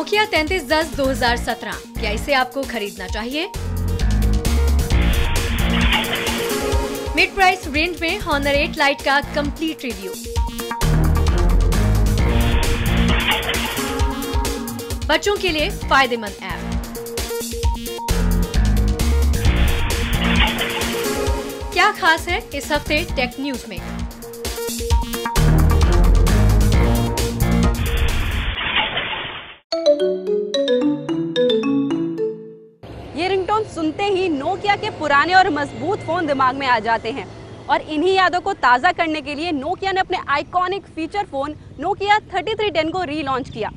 Nokia 3310 2017, क्या इसे आपको खरीदना चाहिए? मिड प्राइस रेंज में Honor 8 Lite का कंप्लीट रिव्यू। बच्चों के लिए फायदेमंद ऐप। क्या खास है इस हफ्ते टेक न्यूज में? ये रिंगटोन सुनते ही नोकिया के पुराने और मजबूत फोन दिमाग में आ जाते हैं और इन्हीं यादों को ताज़ा करने के लिए नोकिया ने अपने आइकॉनिक फीचर फोन नोकिया 3310 को रीलॉन्च किया।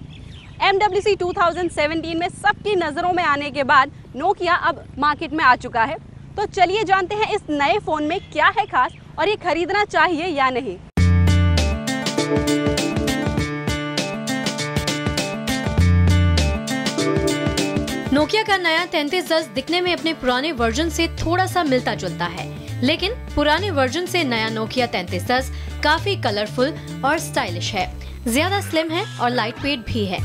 MWC 2017 में सबकी नज़रों में आने के बाद नोकिया अब मार्केट में आ चुका है। तो चलिए जानते हैं इस नए फोन में क्या है खास और ये खरीदना चाहिए या नहीं। नोकिया का नया 3310 दिखने में अपने पुराने वर्जन से थोड़ा सा मिलता जुलता है, लेकिन पुराने वर्जन से नया नोकिया 3310 काफी कलरफुल और स्टाइलिश है, ज्यादा स्लिम है और लाइट वेट भी है।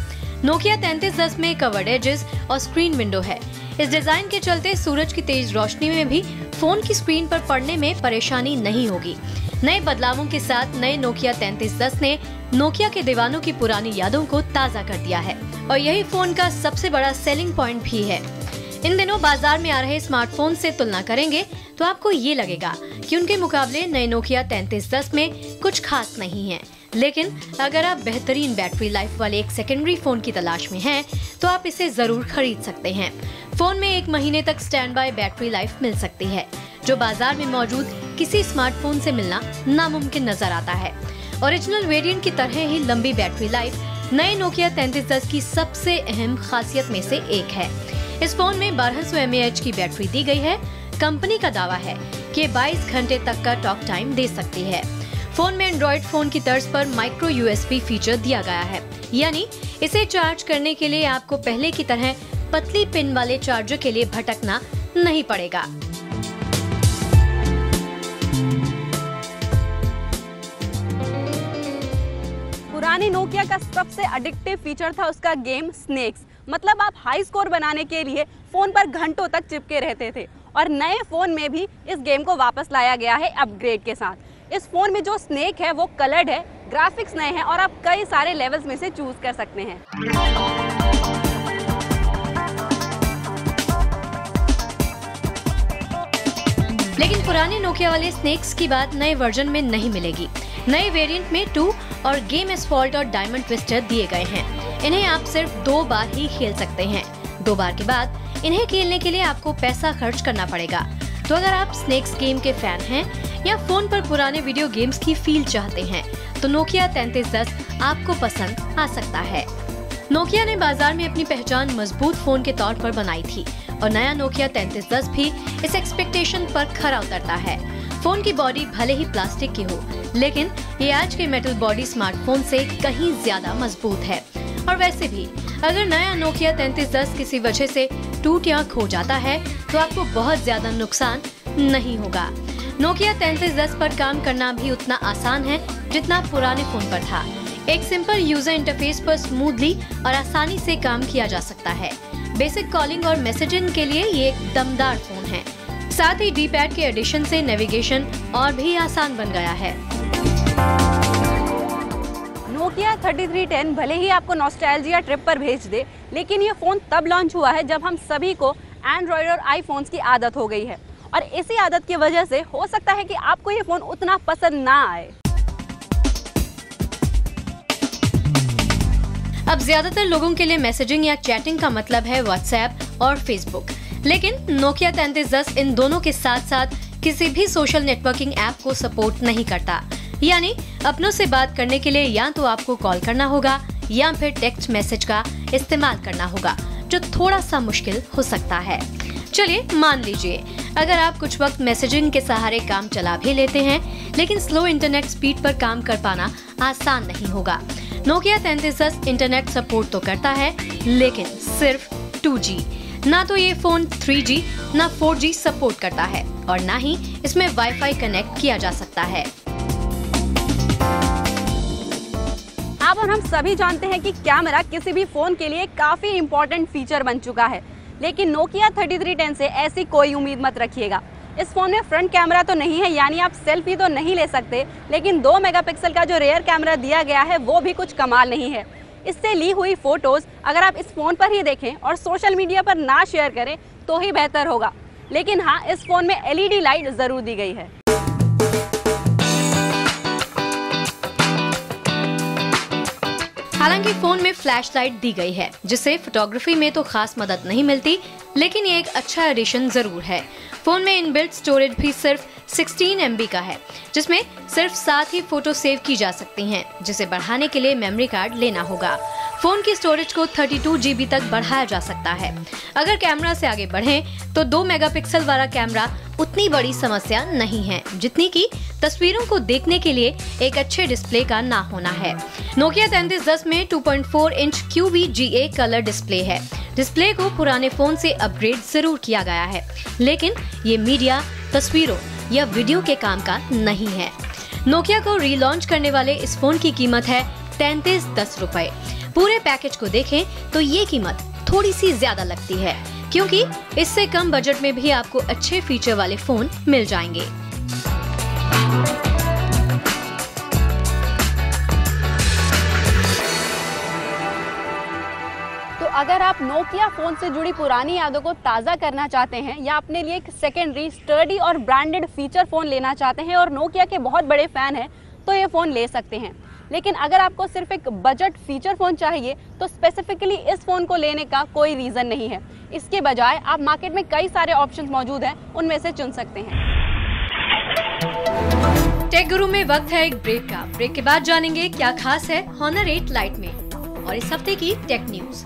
नोकिया 3310 में कवर्ड एजेस और स्क्रीन विंडो है। इस डिजाइन के चलते सूरज की तेज रोशनी में भी फोन की स्क्रीन पर पढ़ने में परेशानी नहीं होगी। नए बदलावों के साथ नए नोकिया 3310 ने नोकिया के दीवानों की पुरानी यादों को ताज़ा कर दिया है और यही फोन का सबसे बड़ा सेलिंग पॉइंट भी है। इन दिनों बाजार में आ रहे स्मार्टफोन से तुलना करेंगे तो आपको ये लगेगा कि उनके मुकाबले नए नोकिया 3310 में कुछ खास नहीं है, लेकिन अगर आप बेहतरीन बैटरी लाइफ वाले एक सेकेंडरी फोन की तलाश में हैं, तो आप इसे जरूर खरीद सकते हैं। फोन में 1 महीने तक स्टैंड बाय बैटरी लाइफ मिल सकती है, जो बाजार में मौजूद किसी स्मार्टफोन से मिलना नामुमकिन नजर आता है। ओरिजिनल वेरिएंट की तरह ही लंबी बैटरी लाइफ नए नोकिया 3310 की सबसे अहम खासियत में से एक है। इस फोन में 1200 mAh की बैटरी दी गई है। कंपनी का दावा है कि 22 घंटे तक का टॉक टाइम दे सकती है। फोन में एंड्रॉइड फोन की तर्ज पर माइक्रो USB फीचर दिया गया है, यानी इसे चार्ज करने के लिए आपको पहले की तरह पतली पिन वाले चार्जर के लिए भटकना नहीं पड़ेगा। पुरानी नोकिया का सबसे एडिक्टिव फीचर था उसका गेम स्नेक्स, मतलब आप हाई स्कोर बनाने के लिए फोन पर घंटों तक चिपके रहते थे। और नए फोन में भी इस गेम को वापस लाया गया है अपग्रेड के साथ। इस फोन में जो स्नेक है वो कलर्ड है, ग्राफिक्स नए हैं और आप कई सारे लेवल्स में से चूज कर सकते हैं। लेकिन पुराने नोकिया वाले स्नेक्स की बात नए वर्जन में नहीं मिलेगी। नए वेरिएंट में 2 और गेम एसफॉल्ट और डायमंड ट्विस्टर दिए गए हैं। इन्हें आप सिर्फ 2 बार ही खेल सकते हैं। 2 बार के बाद इन्हें खेलने के लिए आपको पैसा खर्च करना पड़ेगा। तो अगर आप स्नेक्स गेम के फैन हैं या फोन पर पुराने वीडियो गेम्स की फील चाहते हैं, तो नोकिया 3310 आपको पसंद आ सकता है। नोकिया ने बाजार में अपनी पहचान मजबूत फोन के तौर पर बनाई थी और नया नोकिया 3310 भी इस एक्सपेक्टेशन पर खरा उतरता है। फोन की बॉडी भले ही प्लास्टिक की हो, लेकिन ये आज के मेटल बॉडी स्मार्टफोन से कहीं ज्यादा मजबूत है। और वैसे भी अगर नया नोकिया 3310 किसी वजह से टूट या खो जाता है, तो आपको बहुत ज्यादा नुकसान नहीं होगा। नोकिया 3310 पर काम करना भी उतना आसान है जितना पुराने फोन पर था। एक सिंपल यूजर इंटरफेस पर स्मूथली और आसानी से काम किया जा सकता है। बेसिक कॉलिंग और मैसेजिंग के लिए ये एक दमदार फोन है। साथ ही D-पैड के एडिशन से नेविगेशन और भी आसान बन गया है। नोकिया 3310 भले ही आपको नॉस्टैल्जिया ट्रिप पर भेज दे, लेकिन ये फोन तब लॉन्च हुआ है जब हम सभी को एंड्रॉइड और आईफोन्स की आदत हो गई है और इसी आदत की वजह से हो सकता है कि आपको ये फोन उतना पसंद ना आए। अब ज्यादातर लोगों के लिए मैसेजिंग या चैटिंग का मतलब है व्हाट्सएप और फेसबुक, लेकिन नोकिया 3310 इन दोनों के साथ साथ किसी भी सोशल नेटवर्किंग ऐप को सपोर्ट नहीं करता। यानी अपनों से बात करने के लिए या तो आपको कॉल करना होगा या फिर टेक्स्ट मैसेज का इस्तेमाल करना होगा, जो थोड़ा सा मुश्किल हो सकता है। चलिए मान लीजिए अगर आप कुछ वक्त मैसेजिंग के सहारे काम चला भी लेते हैं, लेकिन स्लो इंटरनेट स्पीड पर काम कर पाना आसान नहीं होगा। नोकिया 3310 इंटरनेट सपोर्ट तो करता है, लेकिन सिर्फ 2G। ना तो ये फोन 3G ना 4G सपोर्ट करता है और ना ही इसमें वाईफाई कनेक्ट किया जा सकता है। आप और हम सभी जानते हैं कि कैमरा किसी भी फ़ोन के लिए काफ़ी इंपॉर्टेंट फीचर बन चुका है, लेकिन नोकिया 3310 से ऐसी कोई उम्मीद मत रखिएगा। इस फ़ोन में फ्रंट कैमरा तो नहीं है, यानी आप सेल्फी तो नहीं ले सकते, लेकिन 2 मेगापिक्सल का जो रेयर कैमरा दिया गया है वो भी कुछ कमाल नहीं है। इससे ली हुई फ़ोटोज़ अगर आप इस फ़ोन पर ही देखें और सोशल मीडिया पर ना शेयर करें तो ही बेहतर होगा। लेकिन हाँ, इस फ़ोन में LED लाइट ज़रूर दी गई है। हालांकि फोन में फ्लैश लाइट दी गई है, जिससे फोटोग्राफी में तो खास मदद नहीं मिलती, लेकिन ये एक अच्छा एडिशन जरूर है। फोन में इनबिल्ट स्टोरेज भी सिर्फ 16 MB का है, जिसमें सिर्फ 7 ही फोटो सेव की जा सकती हैं, जिसे बढ़ाने के लिए मेमोरी कार्ड लेना होगा। फोन की स्टोरेज को 32 GB तक बढ़ाया जा सकता है। अगर कैमरा से आगे बढ़ें तो 2 मेगापिक्सल वाला कैमरा उतनी बड़ी समस्या नहीं है, जितनी कि तस्वीरों को देखने के लिए एक अच्छे डिस्प्ले का ना होना है। नोकिया 3310 में 2.4 इंच QVGA कलर डिस्प्ले है। डिस्प्ले को पुराने फोन से अपग्रेड जरूर किया गया है, लेकिन ये मीडिया, तस्वीरों या वीडियो के काम का नहीं है। नोकिया को रीलॉन्च करने वाले इस फोन की कीमत है 3310 रुपए। पूरे पैकेज को देखें तो ये कीमत थोड़ी सी ज्यादा लगती है, क्योंकि इससे कम बजट में भी आपको अच्छे फीचर वाले फोन मिल जाएंगे। तो अगर आप नोकिया फ़ोन से जुड़ी पुरानी यादों को ताज़ा करना चाहते हैं या अपने लिए एक सेकेंडरी स्टर्डी और ब्रांडेड फीचर फ़ोन लेना चाहते हैं और नोकिया के बहुत बड़े फ़ैन हैं, तो ये फ़ोन ले सकते हैं। लेकिन अगर आपको सिर्फ एक बजट फीचर फ़ोन चाहिए तो स्पेसिफिकली इस फ़ोन को लेने का कोई रीज़न नहीं है। इसके बजाय आप मार्केट में कई सारे ऑप्शंस मौजूद हैं, उनमें से चुन सकते हैं। टेक गुरु में वक्त है एक ब्रेक का। ब्रेक के बाद जानेंगे क्या खास है Honor 8 Lite में और इस हफ्ते की टेक न्यूज।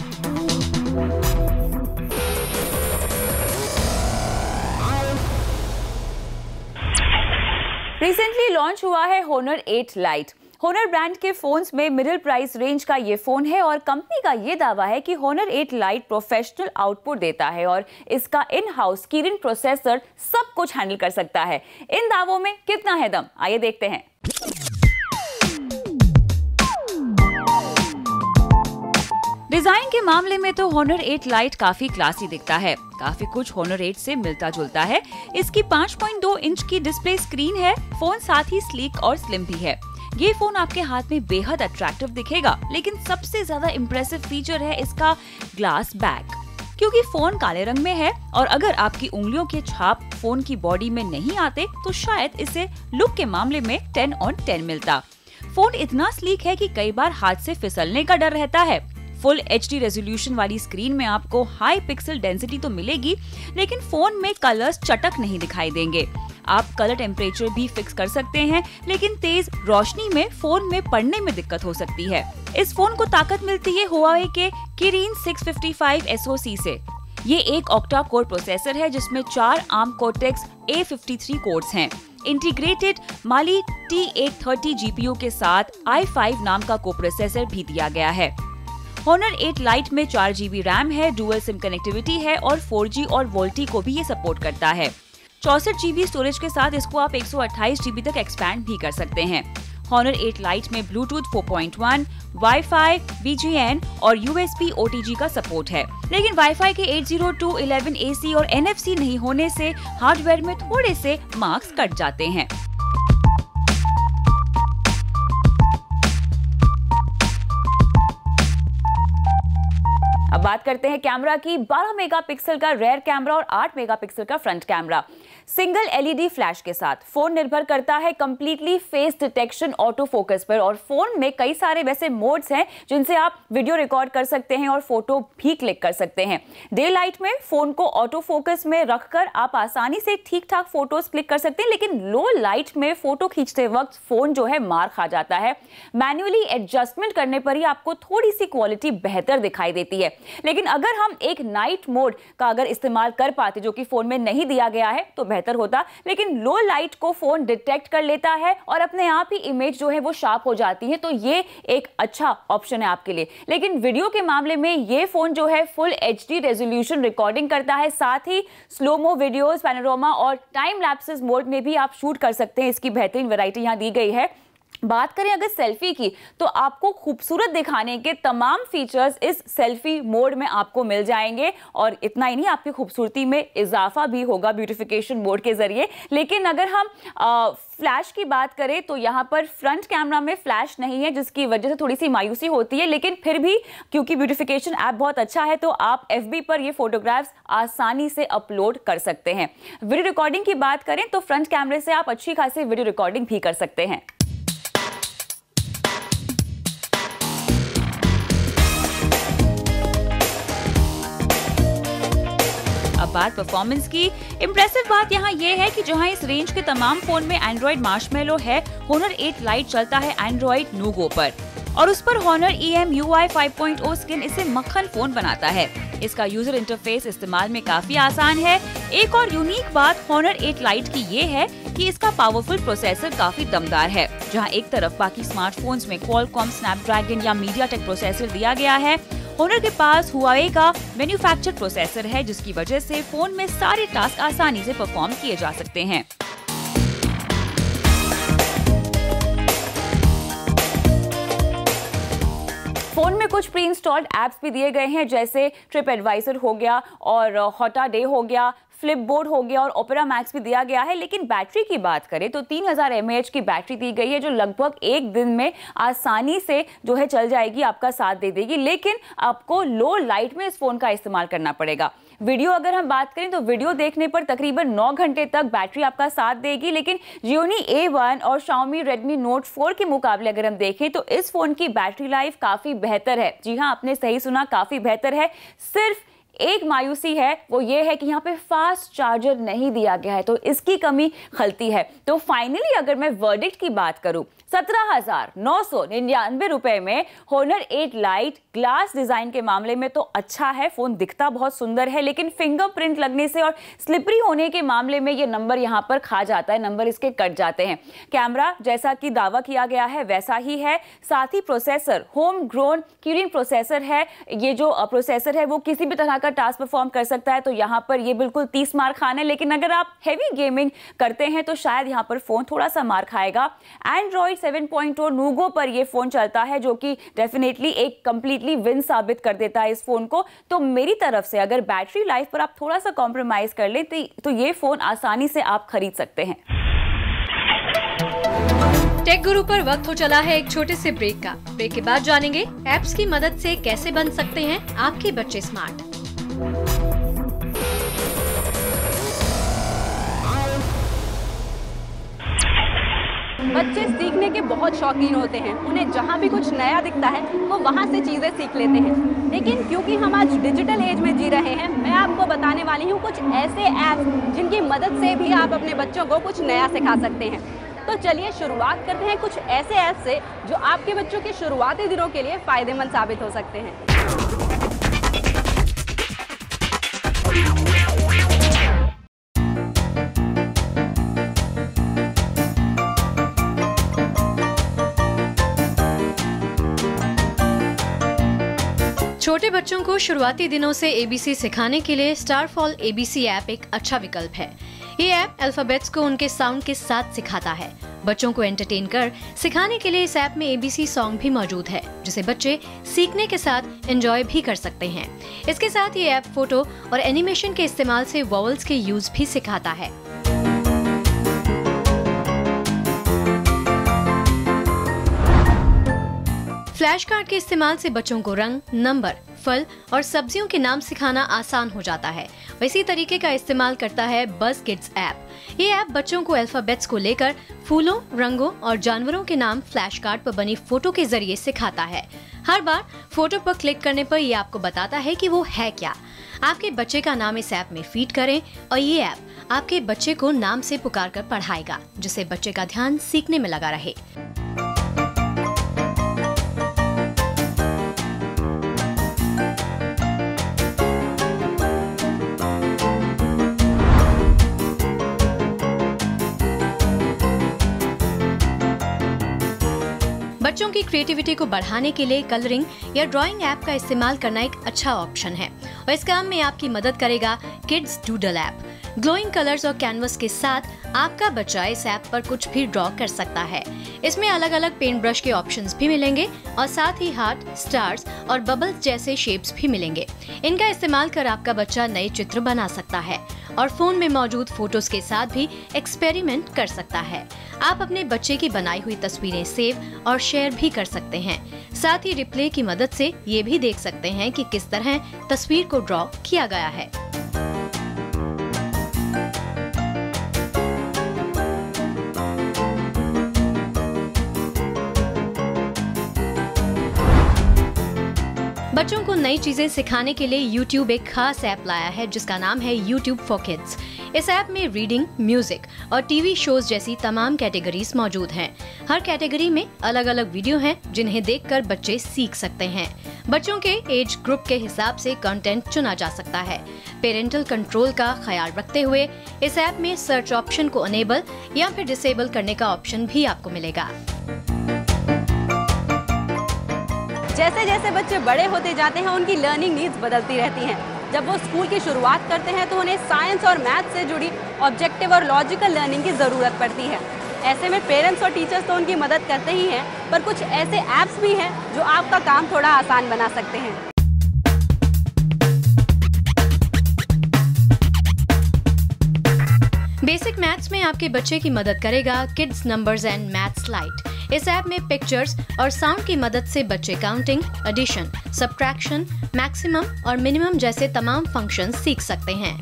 रिसेंटली लॉन्च हुआ है Honor 8 Lite। Honor ब्रांड के फोन्स में मिडिल प्राइस रेंज का ये फोन है और कंपनी का ये दावा है कि Honor 8 Lite प्रोफेशनल आउटपुट देता है और इसका इन हाउस Kirin प्रोसेसर सब कुछ हैंडल कर सकता है। इन दावों में कितना है दम, आइए देखते हैं। डिजाइन के मामले में तो Honor 8 Lite काफी क्लासी दिखता है। काफी कुछ Honor 8 से मिलता जुलता है। इसकी 5.2 इंच की डिस्प्ले स्क्रीन है। फोन साथ ही स्लीक और स्लिम भी है। ये फोन आपके हाथ में बेहद अट्रैक्टिव दिखेगा, लेकिन सबसे ज्यादा इम्प्रेसिव फीचर है इसका ग्लास बैक। क्योंकि फोन काले रंग में है और अगर आपकी उंगलियों के छाप फोन की बॉडी में नहीं आते तो शायद इसे लुक के मामले में 10 on 10 मिलता। फोन इतना स्लीक है कि कई बार हाथ से फिसलने का डर रहता है। फुल HD रेजोल्यूशन वाली स्क्रीन में आपको हाई पिक्सल डेंसिटी तो मिलेगी, लेकिन फोन में कलर्स चटक नहीं दिखाई देंगे। आप कलर टेम्परेचर भी फिक्स कर सकते हैं, लेकिन तेज रोशनी में फोन में पढ़ने में दिक्कत हो सकती है। इस फोन को ताकत मिलती है Huawei के Kirin 655 SoC से। ये एक ऑक्टा कोर प्रोसेसर है जिसमें 4 ARM Cortex A53 कोर्स हैं। इंटीग्रेटेड Mali T830 GPU के साथ i5 नाम का कोप्रोसेसर भी दिया गया है। Honor 8 Lite में 4 GB रैम है, डुअल सिम कनेक्टिविटी है और 4G और VoLTE को भी ये सपोर्ट करता है। 64 GB स्टोरेज के साथ इसको आप 128 GB तक एक्सपैंड भी कर सकते हैं। Honor 8 Lite में Bluetooth 4.1, Wi-Fi, BGN और USB OTG का सपोर्ट है, लेकिन Wi-Fi के 802.11ac और NFC नहीं होने से हार्डवेयर में थोड़े से मार्क्स कट जाते हैं। अब बात करते हैं कैमरा की। 12 मेगापिक्सल का रेयर कैमरा और 8 मेगापिक्सल का front camera single LED flash के साथ। फोन निर्भर करता है completely face detection auto focus पर और फोन में कई सारे वैसे मोड्स हैं जिनसे आप वीडियो रिकॉर्ड कर सकते हैं और फोटो भी क्लिक कर सकते हैं। डे लाइट में फोन को ऑटो फोकस में रखकर आप आसानी से ठीक ठाक फोटोज क्लिक कर सकते हैं, लेकिन लो लाइट में फोटो खींचते वक्त फोन जो है मार खा जाता है। मैन्युअली एडजस्टमेंट करने पर ही आपको थोड़ी सी क्वालिटी बेहतर दिखाई देती है, लेकिन अगर हम एक नाइट मोड का अगर इस्तेमाल कर पाते जो कि फोन में नहीं दिया गया है तो बेहतर होता, लेकिन लो लाइट को फोन डिटेक्ट कर लेता है और अपने आप ही इमेज जो है वो शार्प हो जाती है, तो ये एक अच्छा ऑप्शन है आपके लिए। लेकिन वीडियो के मामले में ये फोन जो है फुल HD रेजोल्यूशन रिकॉर्डिंग करता है, साथ ही स्लोमो वीडियोस, पैनोरामा और टाइम लैप्सेस मोड में भी आप शूट कर सकते हैं। इसकी बेहतरीन वैरायटी यहाँ दी गई है। बात करें अगर सेल्फी की, तो आपको खूबसूरत दिखाने के तमाम फीचर्स इस सेल्फी मोड में आपको मिल जाएंगे। और इतना ही नहीं, आपकी खूबसूरती में इजाफा भी होगा ब्यूटिफिकेशन मोड के जरिए। लेकिन अगर हम फ्लैश की बात करें तो यहाँ पर फ्रंट कैमरा में फ्लैश नहीं है, जिसकी वजह से थोड़ी सी मायूसी होती है। लेकिन फिर भी क्योंकि ब्यूटिफिकेशन ऐप बहुत अच्छा है, तो आप FB पर ये फोटोग्राफ्स आसानी से अपलोड कर सकते हैं। वीडियो रिकॉर्डिंग की बात करें तो फ्रंट कैमरे से आप अच्छी खासी वीडियो रिकॉर्डिंग भी कर सकते हैं। अब बात परफॉर्मेंस की। इंप्रेसिव बात यहाँ ये है कि जहाँ इस रेंज के तमाम फोन में एंड्रॉइड मार्शमेलो है, Honor 8 Lite चलता है एंड्रॉइड Nougat पर, और उस पर Honor EMUI 5.0 स्किन इसे मक्खन फोन बनाता है। इसका यूजर इंटरफेस इस्तेमाल में काफी आसान है। एक और यूनिक बात Honor 8 Lite की ये है कि इसका पावरफुल प्रोसेसर काफी दमदार है। जहां एक तरफ बाकी स्मार्टफोन्स में Qualcomm Snapdragon या MediaTek प्रोसेसर दिया गया है, Honor के पास Huawei का मैन्युफैक्चर प्रोसेसर है, जिसकी वजह से फोन में सारे टास्क आसानी से परफॉर्म किए जा सकते हैं। फोन में कुछ प्री इंस्टॉल्ड ऐप्स भी दिए गए हैं, जैसे ट्रिप एडवाइजर हो गया और हॉटा डे हो गया, फ्लिपबोर्ड हो गया और ओपेरा मैक्स भी दिया गया है। लेकिन बैटरी की बात करें तो 3000 mAh की बैटरी दी गई है, जो लगभग एक दिन में आसानी से जो है चल जाएगी, आपका साथ दे देगी। लेकिन आपको लो लाइट में इस फोन का इस्तेमाल करना पड़ेगा। वीडियो अगर हम बात करें तो वीडियो देखने पर तकरीबन 9 घंटे तक बैटरी आपका साथ देगी। लेकिन Realme A1 और Xiaomi Redmi Note 4 के मुकाबले अगर हम देखें तो इस फोन की बैटरी लाइफ काफी बेहतर है। जी हाँ, आपने सही सुना, काफी बेहतर है। सिर्फ एक मायूसी है, वो ये है कि यहाँ पे फास्ट चार्जर नहीं दिया गया है, तो इसकी कमी खलती है। तो फाइनली अगर मैं वर्डिक्ट की बात करूं, 17,999 रुपए में Honor 8 Lite ग्लास डिजाइन के मामले में तो अच्छा है, फोन दिखता बहुत सुंदर है, लेकिन फिंगरप्रिंट लगने से और स्लिपरी होने के मामले में ये नंबर यहाँ पर खा जाता है, नंबर इसके कट जाते हैं। कैमरा जैसा कि दावा किया गया है वैसा ही है, साथ ही processor home grown Kirin processor है। ये जो प्रोसेसर है वो किसी भी तरह का टास्क परफॉर्म कर सकता है, तो यहाँ पर ये बिल्कुल 30 मार खाना है। लेकिन अगर आप हैवी गेमिंग करते हैं तो शायद यहाँ पर फोन थोड़ा सा मार खाएगा। एंड्रॉइड 7.0 Nougat पर ये फोन चलता है, जो कि डेफिनेटली एक कंप्लीटली विन साबित कर देता है इस फोन को। तो मेरी तरफ से अगर बैटरी लाइफ पर आप थोड़ा सा कॉम्प्रोमाइज कर लें तो ये फोन आसानी से आप खरीद सकते हैं। टेक गुरु पर वक्त हो चला है एक छोटे से ब्रेक का। ब्रेक के बाद जानेंगे ऐप्स की मदद से कैसे बन सकते हैं आपके बच्चे स्मार्ट। बच्चे सीखने के बहुत शौकीन होते हैं। उन्हें जहाँ भी कुछ नया दिखता है वो वहाँ से चीज़ें सीख लेते हैं। लेकिन क्योंकि हम आज डिजिटल एज में जी रहे हैं, मैं आपको बताने वाली हूँ कुछ ऐसे ऐप्स जिनकी मदद से भी आप अपने बच्चों को कुछ नया सिखा सकते हैं। तो चलिए शुरुआत करते हैं कुछ ऐसे ऐप से जो आपके बच्चों के शुरुआती दिनों के लिए फ़ायदेमंद साबित हो सकते हैं। छोटे बच्चों को शुरुआती दिनों से ABC सिखाने के लिए स्टारफॉल ABC ऐप एक अच्छा विकल्प है। ये ऐप अल्फाबेट्स को उनके साउंड के साथ सिखाता है। बच्चों को एंटरटेन कर सिखाने के लिए इस ऐप में ABC सॉन्ग भी मौजूद है, जिसे बच्चे सीखने के साथ एंजॉय भी कर सकते हैं। इसके साथ ये ऐप फोटो और एनिमेशन के इस्तेमाल से वॉवल्स के यूज भी सिखाता है। फ्लैश कार्ड के इस्तेमाल से बच्चों को रंग, नंबर, फल और सब्जियों के नाम सिखाना आसान हो जाता है। इसी तरीके का इस्तेमाल करता है बज़ किड्स ऐप। ये ऐप बच्चों को अल्फाबेट्स को लेकर फूलों, रंगों और जानवरों के नाम फ्लैश कार्ड पर बनी फोटो के जरिए सिखाता है। हर बार फोटो पर क्लिक करने पर ये आपको बताता है कि वो है क्या। आपके बच्चे का नाम इस ऐप में फीड करें और ये ऐप आपके बच्चे को नाम से पुकार कर पढ़ाएगा, जिससे बच्चे का ध्यान सीखने में लगा रहे। बच्चों की क्रिएटिविटी को बढ़ाने के लिए कलरिंग या ड्राइंग ऐप का इस्तेमाल करना एक अच्छा ऑप्शन है और इस काम में आपकी मदद करेगा kids doodle app. Glowing colours और कैनवस के साथ आपका बच्चा इस ऐप पर कुछ भी ड्रॉ कर सकता है। इसमें अलग अलग पेंट ब्रश के ऑप्शंस भी मिलेंगे और साथ ही हार्ट, स्टार्स और बबल्स जैसे शेप्स भी मिलेंगे। इनका इस्तेमाल कर आपका बच्चा नए चित्र बना सकता है और फोन में मौजूद फोटोज के साथ भी एक्सपेरिमेंट कर सकता है। आप अपने बच्चे की बनाई हुई तस्वीरें सेव और शेयर भी कर सकते हैं। साथ ही रिप्ले की मदद से ये भी देख सकते हैं कि किस तरह तस्वीर को ड्रॉ किया गया है। बच्चों को नई चीजें सिखाने के लिए YouTube एक खास ऐप लाया है जिसका नाम है YouTube for Kids। इस ऐप में रीडिंग, म्यूजिक और टीवी शोज जैसी तमाम कैटेगरीज मौजूद हैं। हर कैटेगरी में अलग अलग वीडियो हैं जिन्हें देखकर बच्चे सीख सकते हैं। बच्चों के एज ग्रुप के हिसाब से कंटेंट चुना जा सकता है। पेरेंटल कंट्रोल का ख्याल रखते हुए इस ऐप में सर्च ऑप्शन को अनेबल या फिर डिसेबल करने का ऑप्शन भी आपको मिलेगा। जैसे जैसे बच्चे बड़े होते जाते हैं उनकी लर्निंग नीड्स बदलती रहती हैं। जब वो स्कूल की शुरुआत करते हैं तो उन्हें साइंस और मैथ से जुड़ी ऑब्जेक्टिव और लॉजिकल लर्निंग की ज़रूरत पड़ती है। ऐसे में पेरेंट्स और टीचर्स तो उनकी मदद करते ही हैं, पर कुछ ऐसे ऐप्स भी हैं जो आपका काम थोड़ा आसान बना सकते हैं। बेसिक मैथ्स में आपके बच्चे की मदद करेगा kids numbers and maths light. इस ऐप में पिक्चर्स और साउंड की मदद से बच्चे काउंटिंग, एडिशन, सब्ट्रैक्शन, मैक्सिमम और मिनिमम जैसे तमाम फंक्शंस सीख सकते हैं।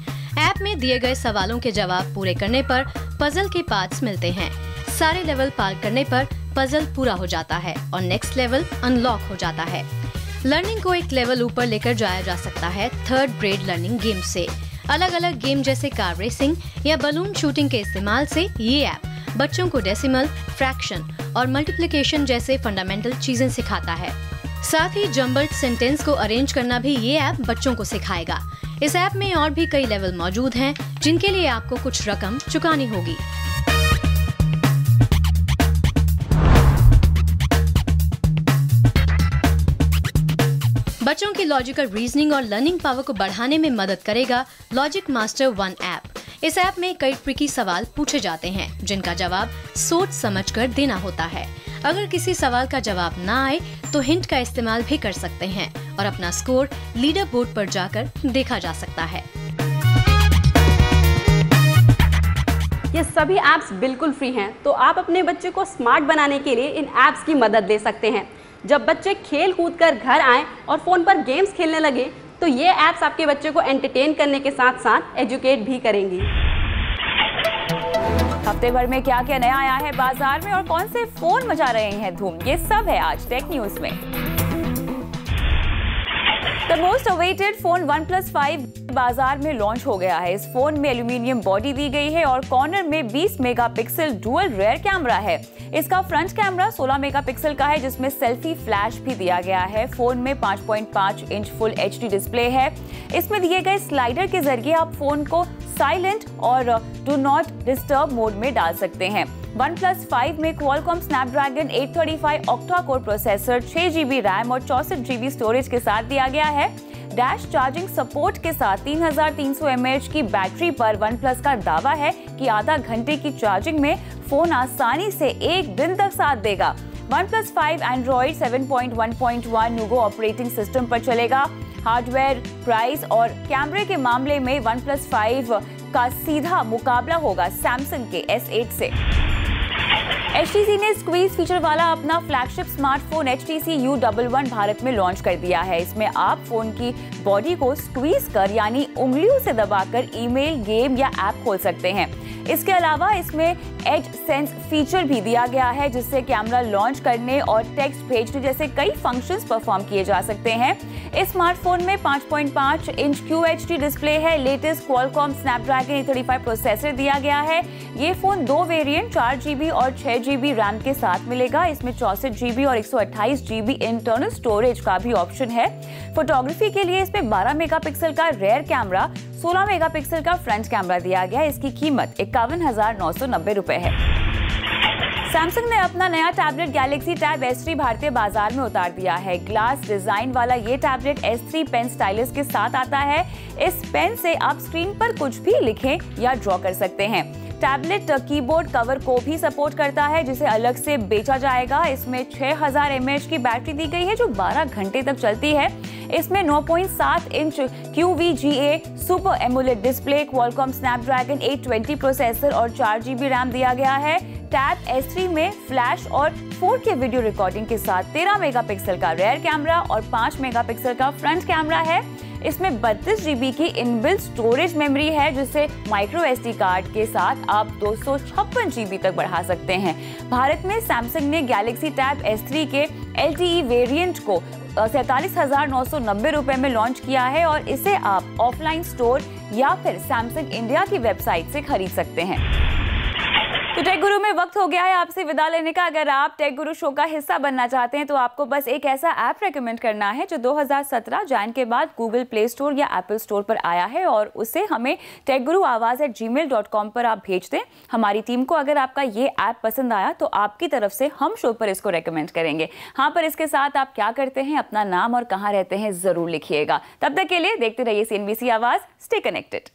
ऐप में दिए गए सवालों के जवाब पूरे करने पर पजल के पार्ट्स मिलते हैं। सारे लेवल पार करने पर पजल पूरा हो जाता है और नेक्स्ट लेवल अनलॉक हो जाता है। लर्निंग को एक लेवल ऊपर लेकर जाया जा सकता है 3rd ग्रेड लर्निंग गेम से। अलग अलग गेम जैसे कार रेसिंग या बलून शूटिंग के इस्तेमाल से ये ऐप बच्चों को डेसिमल, फ्रैक्शन और मल्टीप्लिकेशन जैसे फंडामेंटल चीजें सिखाता है। साथ ही जम्बल्ड सेंटेंस को अरेंज करना भी ये ऐप बच्चों को सिखाएगा। इस ऐप में और भी कई लेवल मौजूद हैं जिनके लिए आपको कुछ रकम चुकानी होगी। बच्चों की लॉजिकल रीजनिंग और लर्निंग पावर को बढ़ाने में मदद करेगा लॉजिक मास्टर 1 ऐप। इस ऐप में कई ट्रिकी सवाल पूछे जाते हैं जिनका जवाब सोच समझकर देना होता है। अगर किसी सवाल का जवाब ना आए तो हिंट का इस्तेमाल भी कर सकते हैं और अपना स्कोर लीडर बोर्ड पर जाकर देखा जा सकता है। ये सभी ऐप्स बिल्कुल फ्री हैं, तो आप अपने बच्चे को स्मार्ट बनाने के लिए इन ऐप्स की मदद ले सकते हैं। जब बच्चे खेल कूद कर घर आएं और फोन पर गेम्स खेलने लगे तो ये ऐप्स आपके बच्चे को एंटरटेन करने के साथ साथ एजुकेट भी करेंगी। हफ्ते भर में क्या क्या नया आया है बाजार में और कौन से फोन मचा रहे हैं धूम, ये सब है आज टेक न्यूज में। The most awaited phone OnePlus 5 बाजार में लॉन्च हो गया है। इस फोन में एल्यूमिनियम बॉडी दी गई है और कॉर्नर में 20 मेगापिक्सल डुअल रेयर कैमरा है। इसका फ्रंट कैमरा 16 मेगापिक्सल का है जिसमें सेल्फी फ्लैश भी दिया गया है। फोन में 5.5 इंच फुल HD डिस्प्ले है। इसमें दिए गए स्लाइडर के जरिए आप फोन को साइलेंट और डू नॉट डिस्टर्ब मोड में डाल सकते हैं। OnePlus 5 में Qualcomm Snapdragon 835 octa core processor, 6GB RAM और 64GB स्टोरेज के साथ दिया गया है। डैश चार्जिंग सपोर्ट के साथ 3300 mAh की बैटरी पर OnePlus का दावा है कि आधा घंटे की चार्जिंग में फोन आसानी से 1 दिन तक साथ देगा। OnePlus 5 Android 7.1.1 NueGo operating system पर चलेगा। हार्डवेयर, प्राइस और कैमरे के मामले में OnePlus 5 का सीधा मुकाबला होगा सैमसंग के S8 से। HTC ने स्क्वीज फीचर वाला अपना flagship smartphone HTC U11 Bharat में लॉन्च कर दिया है। इसमें आप फोन की बॉडी को स्क्वीज कर यानी उंगलियों से दबाकर ईमेल, गेम या ऐप खोल सकते हैं। इसके अलावा इसमें एज सेंस फीचर भी दिया गया है जिससे कैमरा लॉन्च करने और टेक्स्ट भेजने जैसे कई फंक्शंस परफॉर्म किए जा सकते हैं। इस स्मार्टफोन में 5.5 इंच QHD डिस्प्ले है। लेटेस्ट Qualcomm Snapdragon 835 प्रोसेसर दिया गया है। ये फोन 2 वेरिएंट 4GB और 6GB रैम के साथ मिलेगा। इसमें 64GB और 128GB इंटरनल स्टोरेज का भी ऑप्शन है। फोटोग्राफी के लिए इसमें 12 मेगापिक्सल का रेयर कैमरा, 16 मेगापिक्सल का फ्रंट कैमरा दिया गया है। इसकी कीमत 51,990 रुपए है। सैमसंग ने अपना नया टैबलेट गैलेक्सी टैब S3 भारतीय बाजार में उतार दिया है। ग्लास डिजाइन वाला ये टैबलेट S3 पेन स्टाइलस के साथ आता है। इस पेन से आप स्क्रीन पर कुछ भी लिखें या ड्रॉ कर सकते हैं। टैबलेट कीबोर्ड कवर को भी सपोर्ट करता है, जिसे अलग से बेचा जाएगा। इसमें 6000 mAh की बैटरी दी गई है जो 12 घंटे तक चलती है। इसमें 9.7 inch QVGA super AMOLED display, Qualcomm Snapdragon 820 processor और 4 GB रैम दिया गया है। टैब S3 में फ्लैश और 4K वीडियो रिकॉर्डिंग के साथ 13 मेगापिक्सल का रेयर कैमरा और 5 मेगापिक्सल का फ्रंट कैमरा है। इसमें 32 GB की इनबिल्ट स्टोरेज मेमोरी है, जिसे माइक्रो SD कार्ड के साथ आप 256 GB तक बढ़ा सकते हैं। भारत में सैमसंग ने गैलेक्सी टैब S3 के LTE वेरिएंट को 47,990 रुपए में लॉन्च किया है और इसे आप ऑफलाइन स्टोर या फिर सैमसंग इंडिया की वेबसाइट से खरीद सकते हैं। तो टेक गुरु में वक्त हो गया है आपसे विदा लेने का। अगर आप टेक गुरु शो का हिस्सा बनना चाहते हैं तो आपको बस एक ऐसा ऐप रेकमेंड करना है जो 2017 जैन के बाद गूगल प्ले स्टोर या एप्पल स्टोर पर आया है और उसे हमें techguruawaz@gmail.com पर आप भेज दें। हमारी टीम को अगर आपका ये ऐप पसंद आया तो आपकी तरफ से हम शो पर इसको रेकमेंड करेंगे। हाँ, पर इसके साथ आप क्या करते हैं, अपना नाम और कहाँ रहते हैं जरूर लिखिएगा। तब तक के लिए देखते रहिए CNBC आवाज। Stay connected.